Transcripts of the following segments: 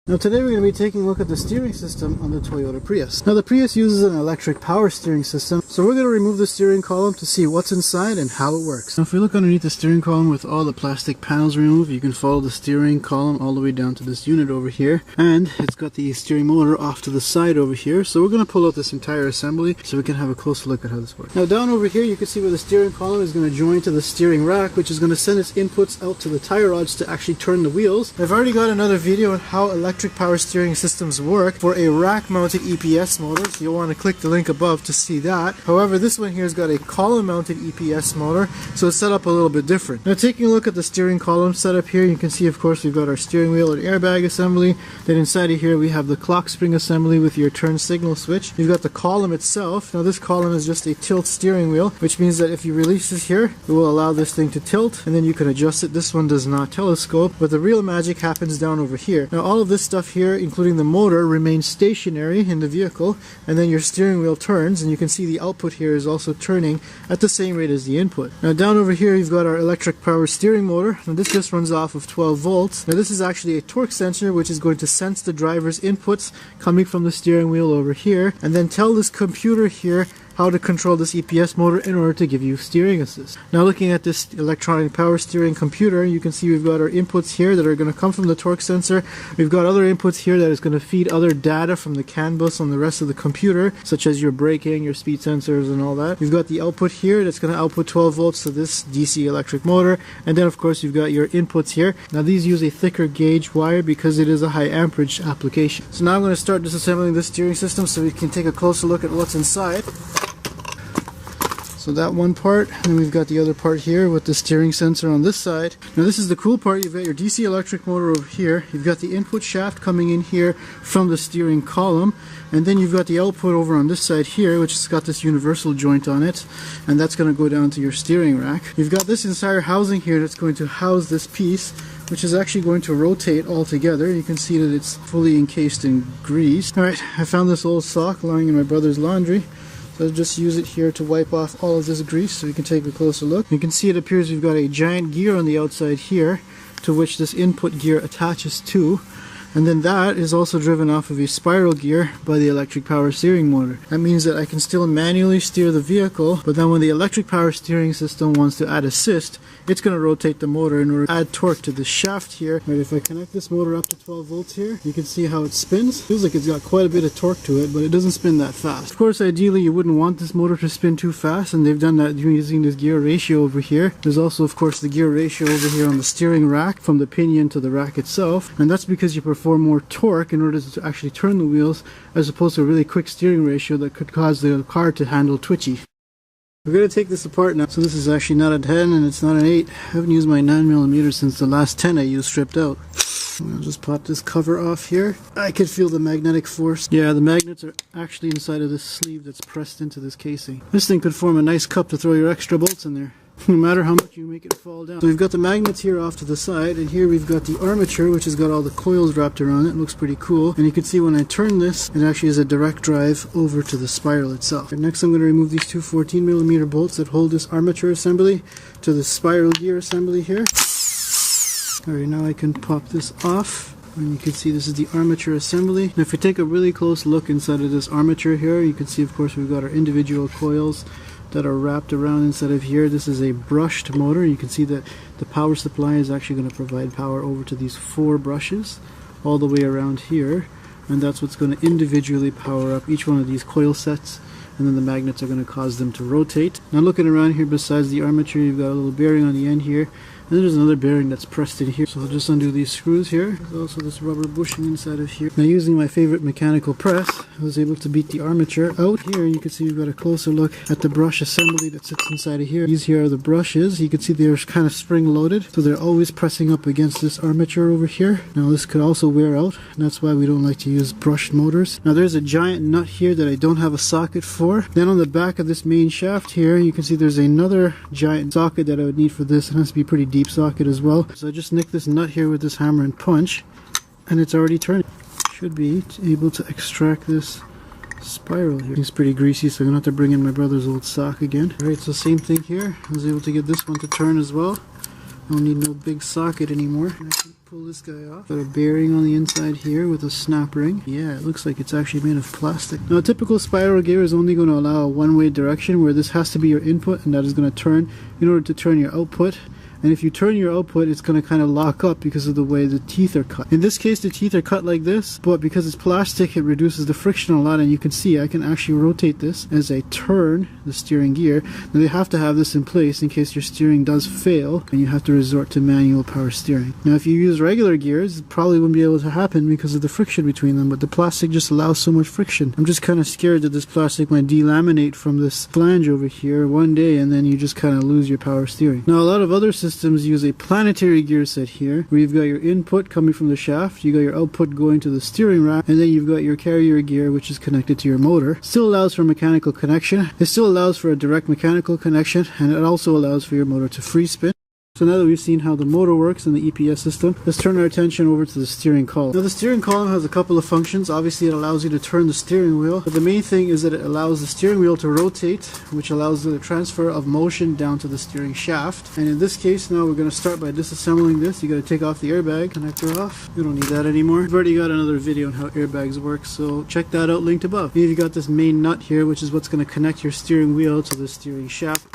Now today we're going to be taking a look at the steering system on the Toyota Prius. Now the Prius uses an electric power steering system, so we're going to remove the steering column to see what's inside and how it works. Now if we look underneath the steering column with all the plastic panels removed, you can follow the steering column all the way down to this unit over here, and it's got the steering motor off to the side over here. So we're going to pull out this entire assembly so we can have a closer look at how this works. Now down over here you can see where the steering column is going to join to the steering rack, which is going to send its inputs out to the tie rods to actually turn the wheels. I've already got another video on how electric power steering systems work for a rack mounted EPS motor, so you'll want to click the link above to see that. However, this one here has got a column mounted EPS motor, so it's set up a little bit different. Now taking a look at the steering column setup here, you can see of course we've got our steering wheel and airbag assembly. Then inside of here we have the clock spring assembly with your turn signal switch. You've got the column itself. Now this column is just a tilt steering wheel, which means that if you release this here, it will allow this thing to tilt, and then you can adjust it. This one does not telescope, but the real magic happens down over here. Now all of this stuff here, including the motor, remains stationary in the vehicle, and then your steering wheel turns, and you can see the output here is also turning at the same rate as the input. Now down over here you've got our electric power steering motor. Now this just runs off of 12 volts. Now this is actually a torque sensor, which is going to sense the driver's inputs coming from the steering wheel over here, and then tell this computer here how to control this EPS motor in order to give you steering assist. Now looking at this electronic power steering computer, you can see we've got our inputs here that are going to come from the torque sensor. We've got other inputs here that is going to feed other data from the CAN bus on the rest of the computer, such as your braking, your speed sensors and all that. We've got the output here that's going to output 12 volts to this DC electric motor, and then of course you've got your inputs here. Now these use a thicker gauge wire because it is a high amperage application. So now I'm going to start disassembling this steering system so we can take a closer look at what's inside. So that one part, and then we've got the other part here with the steering sensor on this side. Now this is the cool part. You've got your DC electric motor over here. You've got the input shaft coming in here from the steering column, and then you've got the output over on this side here, which has got this universal joint on it, and that's going to go down to your steering rack. You've got this entire housing here that's going to house this piece, which is actually going to rotate all together. You can see that it's fully encased in grease. Alright, I found this old sock lying in my brother's laundry. So I'll just use it here to wipe off all of this grease so you can take a closer look. You can see it appears we've got a giant gear on the outside here to which this input gear attaches to. And then that is also driven off of a spiral gear by the electric power steering motor. That means that I can still manually steer the vehicle, but then when the electric power steering system wants to add assist, it's going to rotate the motor in order to add torque to the shaft here. Right, if I connect this motor up to 12 volts here, you can see how it spins. Feels like it's got quite a bit of torque to it, but it doesn't spin that fast. Of course, ideally you wouldn't want this motor to spin too fast, and they've done that using this gear ratio over here. There's also of course the gear ratio over here on the steering rack from the pinion to the rack itself, and that's because you perform more torque in order to actually turn the wheels, as opposed to a really quick steering ratio that could cause the car to handle twitchy. We're going to take this apart now. So this is actually not a 10 and it's not an 8. I haven't used my 9mm since the last 10 I used stripped out. I'll just pop this cover off here. I can feel the magnetic force. Yeah, the magnets are actually inside of this sleeve that's pressed into this casing. This thing could form a nice cup to throw your extra bolts in there, no matter how much you make it fall down. So we've got the magnets here off to the side, and here we've got the armature, which has got all the coils wrapped around it. It looks pretty cool. And you can see when I turn this, it actually is a direct drive over to the spiral itself. And next I'm going to remove these two 14mm bolts that hold this armature assembly to the spiral gear assembly here. Alright, now I can pop this off. And you can see this is the armature assembly. Now if we take a really close look inside of this armature here, you can see of course we've got our individual coils that are wrapped around inside of here. This is a brushed motor. You can see that the power supply is actually going to provide power over to these 4 brushes all the way around here, and that's what's going to individually power up each one of these coil sets, and then the magnets are going to cause them to rotate. Now looking around here, besides the armature, you've got a little bearing on the end here, and there's another bearing that's pressed in here. So I'll just undo these screws here. There's also this rubber bushing inside of here. Now using my favorite mechanical press, I was able to beat the armature out. Here you can see we've got a closer look at the brush assembly that sits inside of here. These here are the brushes. You can see they're kind of spring loaded, so they're always pressing up against this armature over here. Now this could also wear out, and that's why we don't like to use brushed motors. Now there's a giant nut here that I don't have a socket for. Then on the back of this main shaft here, you can see there's another giant socket that I would need for this. It has to be pretty deep socket as well. So I just nicked this nut here with this hammer and punch, and it's already turning. Should be able to extract this spiral here. It's pretty greasy, so I'm gonna have to bring in my brother's old sock again. Alright, so same thing here. I was able to get this one to turn as well. Don't need no big socket anymore. I can pull this guy off. Got a bearing on the inside here with a snap ring. Yeah, it looks like it's actually made of plastic. Now a typical spiral gear is only going to allow a one-way direction, where this has to be your input and that is going to turn in order to turn your output. And if you turn your output, it's going to kind of lock up because of the way the teeth are cut. In this case, the teeth are cut like this, but because it's plastic, it reduces the friction a lot. And you can see I can actually rotate this as I turn the steering gear. Now they have to have this in place in case your steering does fail and you have to resort to manual power steering. Now if you use regular gears, it probably wouldn't be able to happen because of the friction between them, but the plastic just allows so much friction. I'm just kind of scared that this plastic might delaminate from this flange over here one day and then you just kind of lose your power steering. Now a lot of other systems use a planetary gear set here, where you've got your input coming from the shaft, you got your output going to the steering rack, and then you've got your carrier gear which is connected to your motor. Still allows for mechanical connection. It still allows for a direct mechanical connection, and it also allows for your motor to free spin. So now that we've seen how the motor works in the EPS system, let's turn our attention over to the steering column. Now the steering column has a couple of functions. Obviously it allows you to turn the steering wheel, but the main thing is that it allows the steering wheel to rotate, which allows the transfer of motion down to the steering shaft. And in this case now we're going to start by disassembling this. You got to take off the airbag connector off. We don't need that anymore. We've already got another video on how airbags work, so check that out linked above. Here you've got this main nut here, which is what's going to connect your steering wheel to the steering shaft.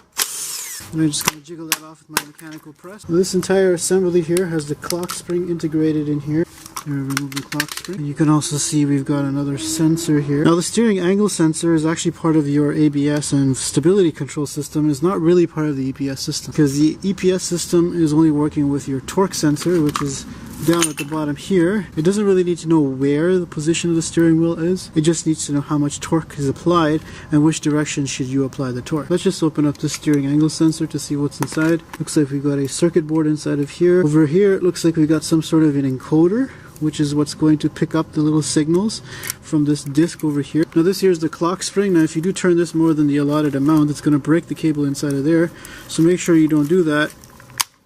And I'm just going to jiggle that off with my mechanical press. Now, this entire assembly here has the clock spring integrated in here. Here, remove the clock spring. And you can also see we've got another sensor here. Now the steering angle sensor is actually part of your ABS and stability control system. It's not really part of the EPS system, because the EPS system is only working with your torque sensor, which is down at the bottom here. It doesn't really need to know where the position of the steering wheel is. It just needs to know how much torque is applied and which direction should you apply the torque. Let's just open up the steering angle sensor to see what's inside. Looks like we've got a circuit board inside of here. Over here it looks like we've got some sort of an encoder, which is what's going to pick up the little signals from this disc over here. Now this here is the clock spring. Now if you do turn this more than the allotted amount, it's going to break the cable inside of there. So make sure you don't do that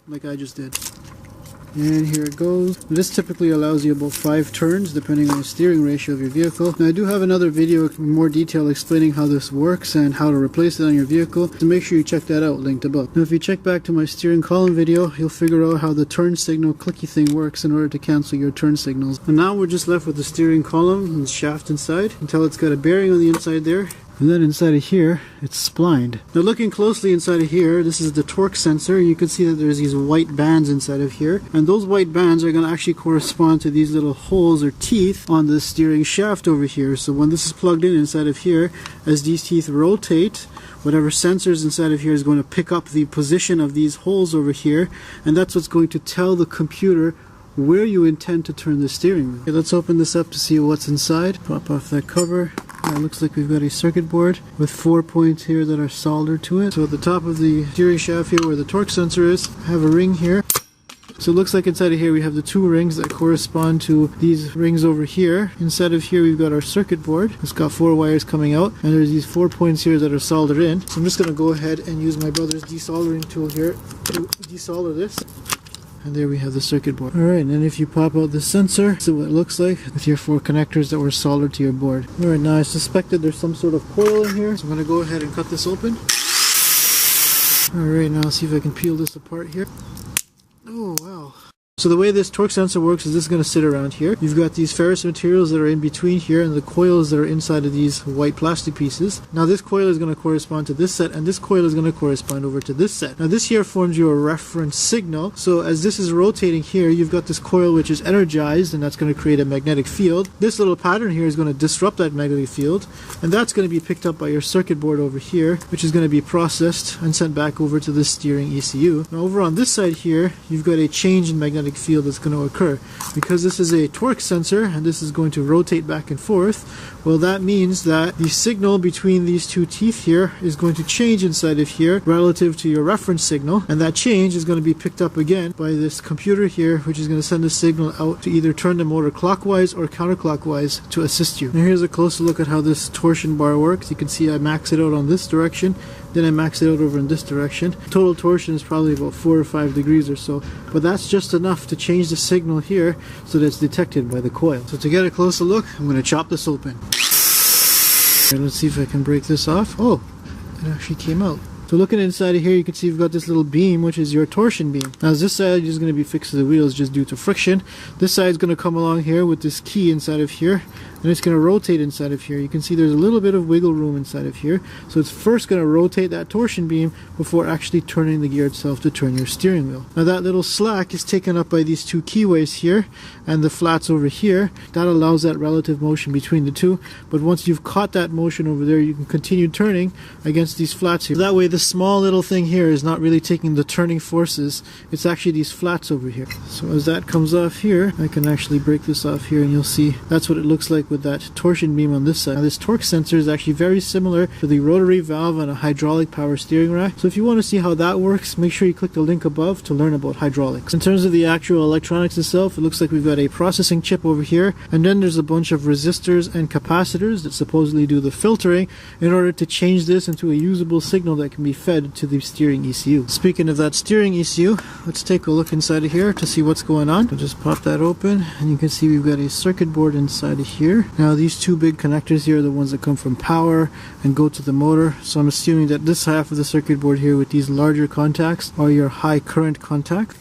like I just did. And here it goes. This typically allows you about 5 turns depending on the steering ratio of your vehicle. Now I do have another video in more detail explaining how this works and how to replace it on your vehicle, so make sure you check that out linked above. Now if you check back to my steering column video, you'll figure out how the turn signal clicky thing works in order to cancel your turn signals. And now we're just left with the steering column and the shaft inside. You can tell it's got a bearing on the inside there. And then inside of here, it's splined. Now looking closely inside of here, this is the torque sensor. You can see that there's these white bands inside of here. And those white bands are going to actually correspond to these little holes or teeth on the steering shaft over here. So when this is plugged in inside of here, as these teeth rotate, whatever sensors inside of here is going to pick up the position of these holes over here. And that's what's going to tell the computer where you intend to turn the steering wheel. Okay, let's open this up to see what's inside. Pop off that cover. It looks like we've got a circuit board with 4 points here that are soldered to it. So at the top of the steering shaft here where the torque sensor is, I have a ring here. So it looks like inside of here we have the 2 rings that correspond to these rings over here. Inside of here we've got our circuit board. It's got 4 wires coming out, and there's these 4 points here that are soldered in. So I'm just going to go ahead and use my brother's desoldering tool here to desolder this. And there we have the circuit board. Alright, and then if you pop out the sensor, this is what it looks like with your 4 connectors that were soldered to your board. Alright, now I suspected there's some sort of coil in here, so I'm going to go ahead and cut this open. Alright, now I'll see if I can peel this apart here. Oh, wow. So the way this torque sensor works is this is going to sit around here. You've got these ferrous materials that are in between here and the coils that are inside of these white plastic pieces. Now this coil is going to correspond to this set, and this coil is going to correspond over to this set. Now this here forms your reference signal. So as this is rotating here, you've got this coil which is energized, and that's going to create a magnetic field. This little pattern here is going to disrupt that magnetic field, and that's going to be picked up by your circuit board over here, which is going to be processed and sent back over to the steering ECU. Now over on this side here, you've got a change in magnetic field that's going to occur. Because this is a torque sensor and this is going to rotate back and forth, well, that means that the signal between these 2 teeth here is going to change inside of here relative to your reference signal, and that change is going to be picked up again by this computer here, which is going to send a signal out to either turn the motor clockwise or counterclockwise to assist you. Now here's a closer look at how this torsion bar works. You can see I max it out on this direction, then I max it out over in this direction. Total torsion is probably about 4 or 5 degrees or so, but that's just enough to change the signal here so that it's detected by the coil. So to get a closer look, I'm going to chop this open. Right, let's see if I can break this off. Oh, it actually came out. So looking inside of here, you can see you've got this little beam, which is your torsion beam. Now this side is going to be fixed to the wheels just due to friction. This side is going to come along here with this key inside of here, and it's going to rotate inside of here. You can see there's a little bit of wiggle room inside of here. So it's first going to rotate that torsion beam before actually turning the gear itself to turn your steering wheel. Now that little slack is taken up by these two keyways here and the flats over here. That allows that relative motion between the two. But once you've caught that motion over there, you can continue turning against these flats here. That way the small little thing here is not really taking the turning forces. It's actually these flats over here. So as that comes off here, I can actually break this off here and you'll see that's what it looks like with that torsion beam on this side. Now this torque sensor is actually very similar to the rotary valve on a hydraulic power steering rack. So if you want to see how that works, make sure you click the link above to learn about hydraulics. In terms of the actual electronics itself, it looks like we've got a processing chip over here, and then there's a bunch of resistors and capacitors that supposedly do the filtering in order to change this into a usable signal that can be fed to the steering ECU. Speaking of that steering ECU, let's take a look inside of here to see what's going on. So just pop that open and you can see we've got a circuit board inside of here. Now these two big connectors here are the ones that come from power and go to the motor. So I'm assuming that this half of the circuit board here with these larger contacts are your high current contact.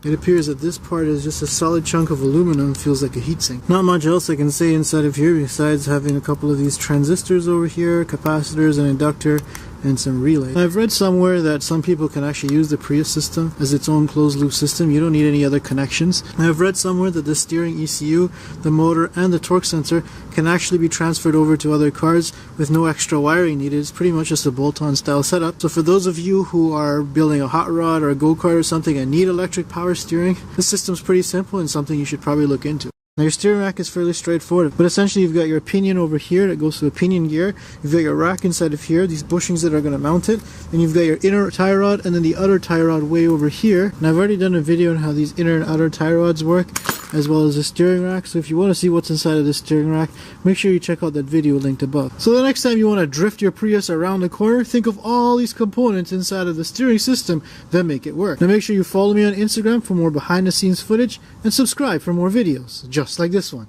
It appears that this part is just a solid chunk of aluminum, feels like a heatsink. Not much else I can say inside of here besides having a couple of these transistors over here, capacitors, an inductor, and some relay. I've read somewhere that some people can actually use the Prius system as its own closed loop system. You don't need any other connections. I've read somewhere that the steering ECU, the motor, and the torque sensor can actually be transferred over to other cars with no extra wiring needed. It's pretty much just a bolt-on style setup. So for those of you who are building a hot rod or a go-kart or something and need electric power steering, this system's pretty simple and something you should probably look into. Now your steering rack is fairly straightforward, but essentially you've got your pinion over here that goes to the pinion gear, you've got your rack inside of here, these bushings that are going to mount it, and you've got your inner tie rod and then the outer tie rod way over here. And I've already done a video on how these inner and outer tie rods work, as well as the steering rack, so if you want to see what's inside of the steering rack, make sure you check out that video linked above. So the next time you want to drift your Prius around the corner, think of all these components inside of the steering system that make it work. Now make sure you follow me on Instagram for more behind the scenes footage, and subscribe for more videos just like this one.